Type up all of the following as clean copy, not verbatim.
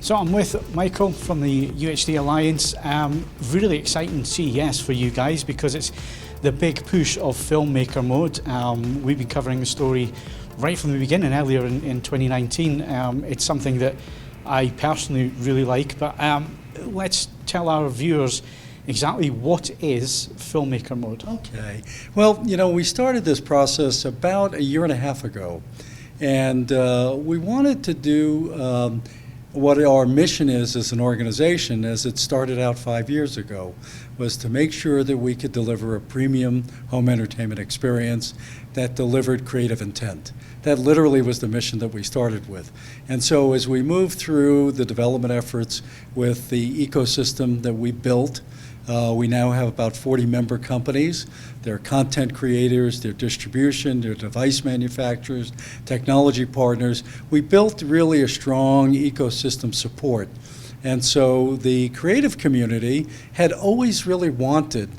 So I'm with Michael from the UHD Alliance. Really exciting CES for you guys because it's the big push of Filmmaker Mode. We've been covering the story right from the beginning, earlier in 2019. It's something that I personally really like, but let's tell our viewers exactly what is Filmmaker Mode. Okay. Well, you know, we started this process about a year and a half ago, and we wanted to do what our mission is as an organization, as it started out 5 years ago, was to make sure that we could deliver a premium home entertainment experience that delivered creative intent. That literally was the mission that we started with. And so as we moved through the development efforts with the ecosystem that we built, we now have about 40 member companies. They're content creators, they're distribution, they're device manufacturers, technology partners. We built really a strong ecosystem support. And so the creative community had always really wanted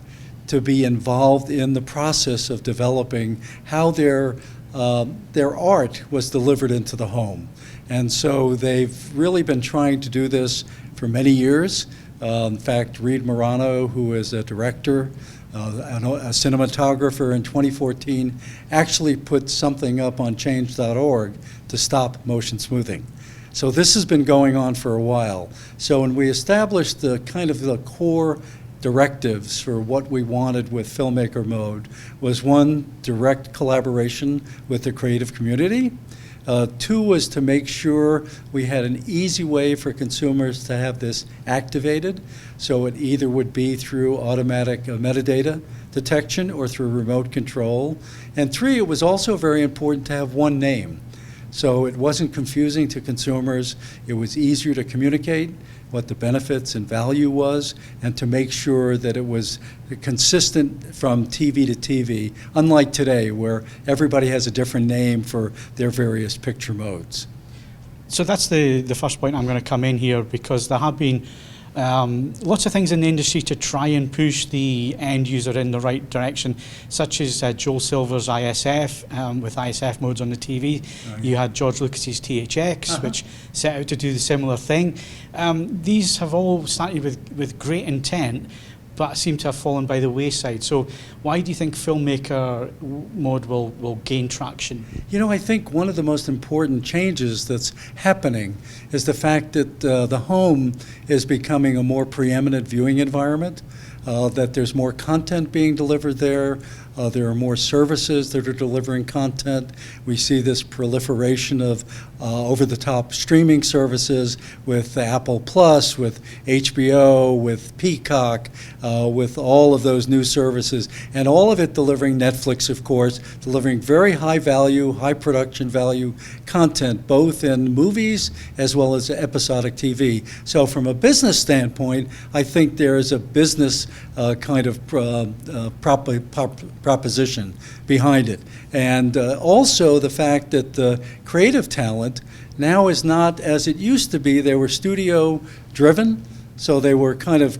to be involved in the process of developing how their art was delivered into the home. And so they've really been trying to do this for many years. In fact, Reed Morano, who is a director, a cinematographer in 2014, actually put something up on change.org to stop motion smoothing. So this has been going on for a while. So when we established the kind of the core directives for what we wanted with Filmmaker Mode was, one, direct collaboration with the creative community. Two was to make sure we had an easy way for consumers to have this activated. So it either would be through automatic metadata detection or through remote control. And three, it was also very important to have one name. So it wasn't confusing to consumers. It was easier to communicate what the benefits and value was, and to make sure that it was consistent from TV to TV, unlike today where everybody has a different name for their various picture modes. So that's the first point I'm going to come in here, because there have been lots of things in the industry to try and push the end user in the right direction, such as Joel Silver's ISF, with ISF modes on the TV. Right. You had George Lucas's THX, which set out to do the similar thing. These have all started with great intent, but seem to have fallen by the wayside. So why do you think Filmmaker Mode will gain traction? You know, I think one of the most important changes that's happening is the fact that the home is becoming a more preeminent viewing environment, that there's more content being delivered there. There are more services that are delivering content. We see this proliferation of over-the-top streaming services with Apple Plus, with HBO, with Peacock, with all of those new services, and all of it delivering Netflix, of course, delivering very high value, high production value content, both in movies as well as episodic TV. So from a business standpoint, I think there is a business kind of proposition behind it. And also the fact that the creative talent now is not as it used to be. They were studio driven, so they were kind of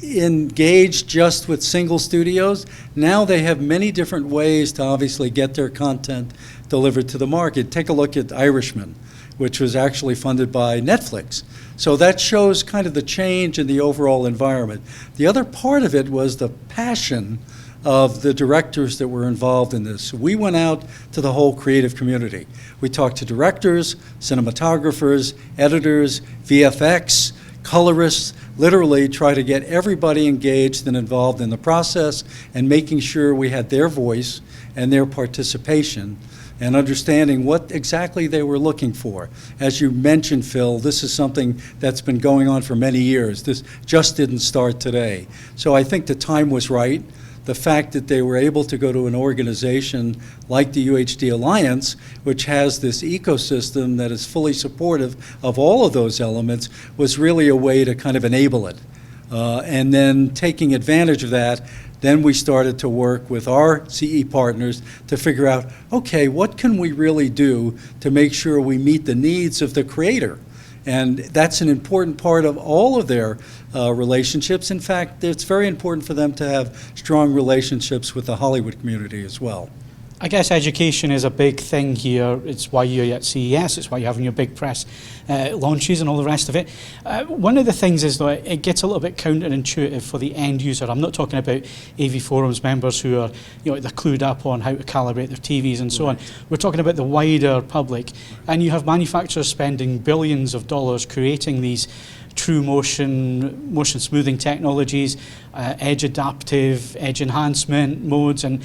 engaged just with single studios. Now they have many different ways to obviously get their content delivered to the market. Take a look at Irishman, which was actually funded by Netflix. So that shows kind of the change in the overall environment. The other part of it was the passion of the directors that were involved in this. We went out to the whole creative community. We talked to directors, cinematographers, editors, VFX, colorists, literally try to get everybody engaged and involved in the process and making sure we had their voice and their participation and understanding what exactly they were looking for. As you mentioned, Phil, this is something that's been going on for many years. This just didn't start today. So I think the time was right. The fact that they were able to go to an organization like the UHD Alliance, which has this ecosystem that is fully supportive of all of those elements, was really a way to kind of enable it. And then taking advantage of that, then we started to work with our CE partners to figure out, okay, what can we really do to make sure we meet the needs of the creator? And that's an important part of all of their relationships. In fact, it's very important for them to have strong relationships with the Hollywood community as well. I guess education is a big thing here. It's why you're at CES, it's why you're having your big press launches and all the rest of it. One of the things is, though, it gets a little bit counterintuitive for the end user. I'm not talking about AV Forums members who are, they're clued up on how to calibrate their TVs and so on. We're talking about the wider public. And you have manufacturers spending billions of dollars creating these true motion smoothing technologies, edge adaptive, edge enhancement modes, and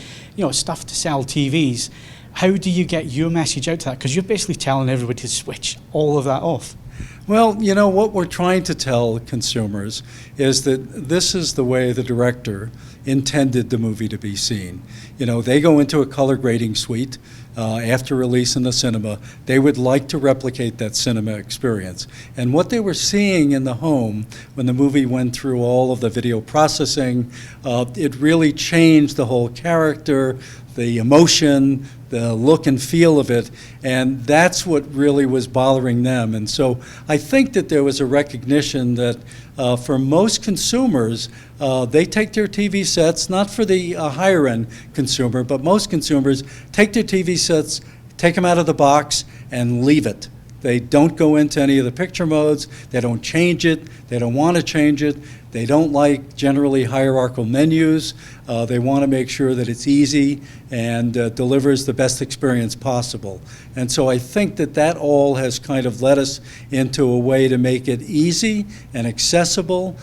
stuff to sell TVs. How do you get your message out to that? Because you're basically telling everybody to switch all of that off. Well, what we're trying to tell consumers is that this is the way the director intended the movie to be seen. They go into a color grading suite after release in the cinema. They would like to replicate that cinema experience. And what they were seeing in the home when the movie went through all of the video processing, it really changed the whole character, the emotion, the look and feel of it, and that's what really was bothering them. And so I think that there was a recognition that for most consumers, they take their TV sets, not for the higher-end consumer, but most consumers take their TV sets, take them out of the box, and leave it. They don't go into any of the picture modes. They don't change it. They don't want to change it. They don't like generally hierarchical menus. They want to make sure that it's easy and delivers the best experience possible. And so I think that that all has kind of led us into a way to make it easy and accessible,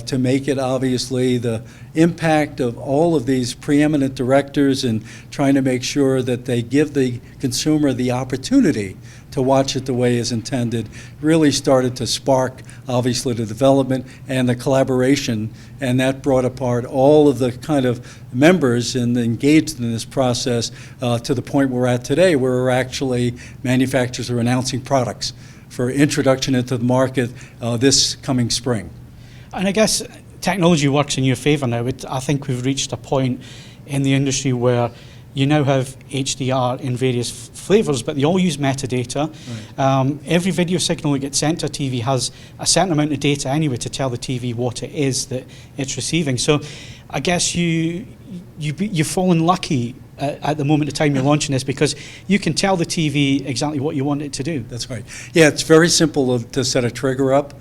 to make it obviously the impact of all of these preeminent directors and trying to make sure that they give the consumer the opportunity to watch it the way is intended, really started to spark, obviously, the development and the collaboration, and that brought apart all of the kind of members and engaged in this process to the point we're at today, where we're actually, manufacturers are announcing products for introduction into the market this coming spring. And I guess technology works in your favor now. I think we've reached a point in the industry where you now have HDR in various flavors, but they all use metadata. Right. Every video signal that gets sent to a TV has a certain amount of data anyway to tell the TV what it is that it's receiving. So I guess you've fallen lucky at the moment of time you're launching this, because you can tell the TV exactly what you want it to do. That's right. Yeah, it's very simple to set a trigger up.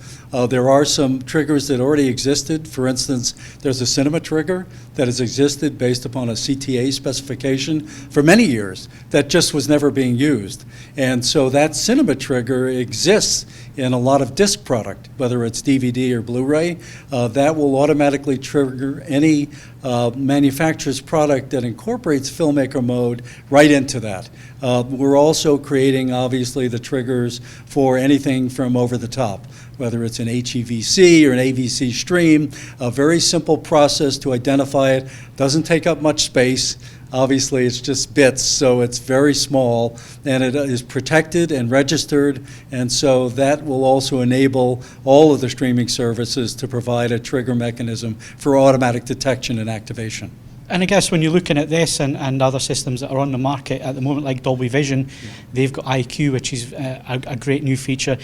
There are some triggers that already existed. For instance, there's a cinema trigger that has existed based upon a CTA specification for many years that just was never being used. And so that cinema trigger exists in a lot of disc product, whether it's DVD or Blu-ray. That will automatically trigger any manufacturer's product that incorporates Filmmaker Mode right into that. We're also creating, obviously, the triggers for anything from over the top, whether it's an HEVC or an AVC stream. A very simple process to identify it. Doesn't take up much space. Obviously, it's just bits, so it's very small, and it is protected and registered, and so that will also enable all of the streaming services to provide a trigger mechanism for automatic detection and activation. And I guess when you're looking at this and other systems that are on the market at the moment, like Dolby Vision, they've got IQ, which is a great new feature.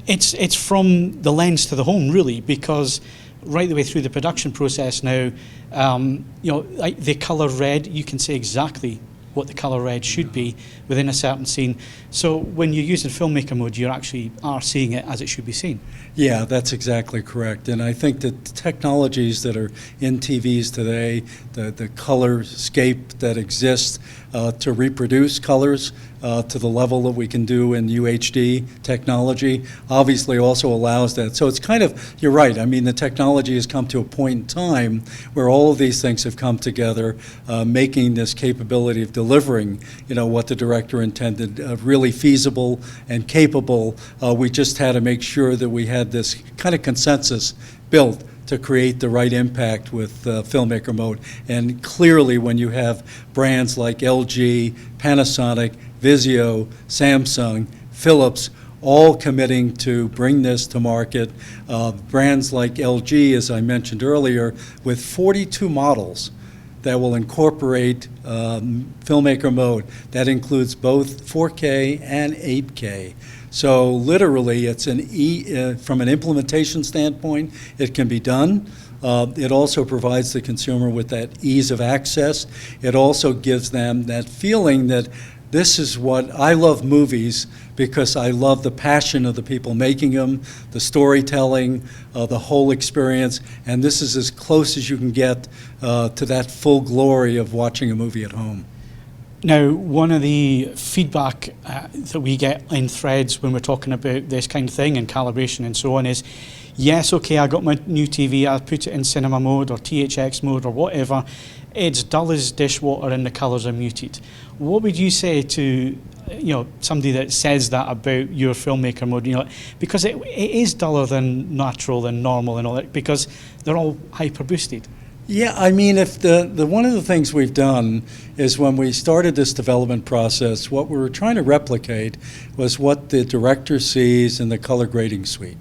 It's from the lens to the home, really, because right the way through the production process now, like the color red, you can say exactly what the color red should be within a certain scene. So when you're using Filmmaker Mode, you actually are seeing it as it should be seen. Yeah, that's exactly correct. And I think that the technologies that are in TVs today, the colorscape that exists to reproduce colors to the level that we can do in UHD technology, obviously also allows that. So it's kind of, you're right, I mean, the technology has come to a point in time where all of these things have come together, making this capability of delivering, what the director intended, really feasible and capable. We just had to make sure that we had this kind of consensus built to create the right impact with Filmmaker Mode. And clearly, when you have brands like LG, Panasonic, Vizio, Samsung, Philips, all committing to bring this to market, brands like LG, as I mentioned earlier, with 42 models that will incorporate Filmmaker Mode. That includes both 4K and 8K. So literally, it's from an implementation standpoint, it can be done. It also provides the consumer with that ease of access. It also gives them that feeling that this is what I love movies because I love the passion of the people making them, the storytelling, the whole experience, and this is as close as you can get to that full glory of watching a movie at home. Now, one of the feedback that we get in threads when we're talking about this kind of thing and calibration and so on is, yes, okay, I got my new TV, I put it in cinema mode or THX mode or whatever, it's dull as dishwater and the colours are muted. What would you say to somebody that says that about your Filmmaker Mode? Because it is duller than natural, than normal and all that, because they're all hyper boosted. Yeah, I mean, if the one of the things we've done is when we started this development process, what we were trying to replicate was what the director sees in the color grading suite.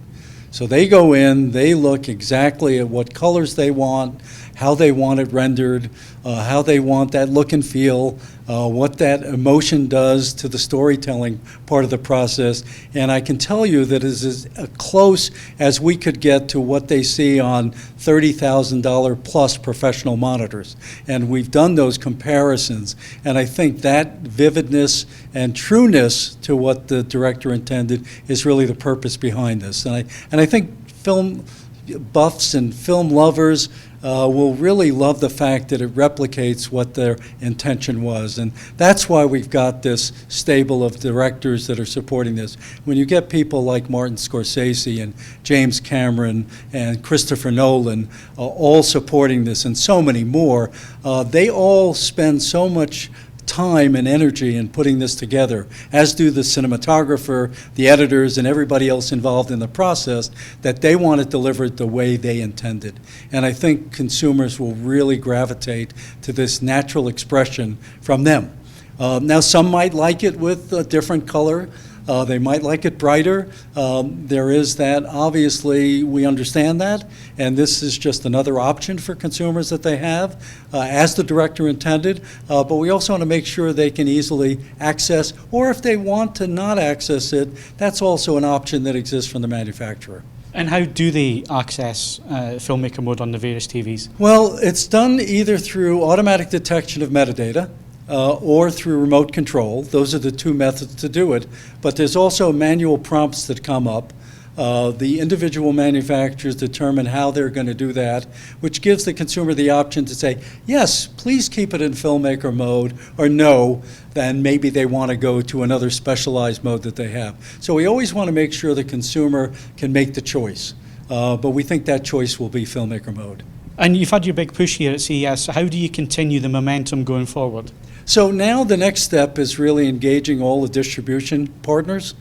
So they go in, they look exactly at what colors they want, how they want it rendered, how they want that look and feel, what that emotion does to the storytelling part of the process. And I can tell you that it is as close as we could get to what they see on $30,000 plus professional monitors. And we've done those comparisons. And I think that vividness and trueness to what the director intended is really the purpose behind this. And I think film buffs and film lovers will really love the fact that it replicates what their intention was. And that's why we've got this stable of directors that are supporting this. When you get people like Martin Scorsese and James Cameron and Christopher Nolan all supporting this and so many more, they all spend so much time and energy in putting this together, as do the cinematographer, the editors, and everybody else involved in the process, that they want it delivered the way they intended. And I think consumers will really gravitate to this natural expression from them. Now, some might like it with a different color. They might like it brighter. There is that. Obviously, we understand that, and this is just another option for consumers that they have, as the director intended. But we also want to make sure they can easily access, or if they want to not access it, that's also an option that exists from the manufacturer. And how do they access Filmmaker Mode on the various TVs? Well, it's done either through automatic detection of metadata, or through remote control. Those are the two methods to do it. But there's also manual prompts that come up. The individual manufacturers determine how they're going to do that, which gives the consumer the option to say, yes, please keep it in Filmmaker Mode, or no, then maybe they want to go to another specialized mode that they have. So we always want to make sure the consumer can make the choice. But we think that choice will be Filmmaker Mode. And you've had your big push here at CES, so how do you continue the momentum going forward? So now the next step is really engaging all the distribution partners.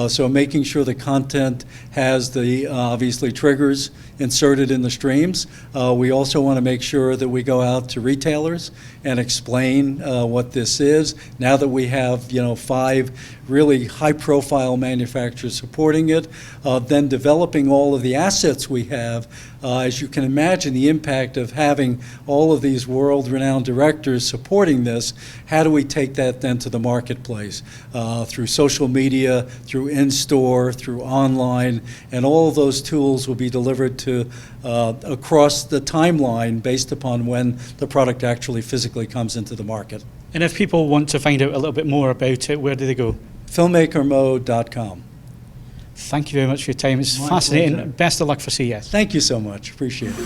So making sure the content has the obviously triggers inserted in the streams. We also want to make sure that we go out to retailers and explain what this is. Now that we have 5 really high-profile manufacturers supporting it, then developing all of the assets we have. As you can imagine, the impact of having all of these world-renowned directors supporting this, how do we take that then to the marketplace? Through social media, through in-store, through online, and all of those tools will be delivered to across the timeline based upon when the product actually physically comes into the market. And if people want to find out a little bit more about it, where do they go? Filmmakermode.com. Thank you very much for your time. It's My fascinating. pleasure. Best of luck for CES. Thank you so much. Appreciate it.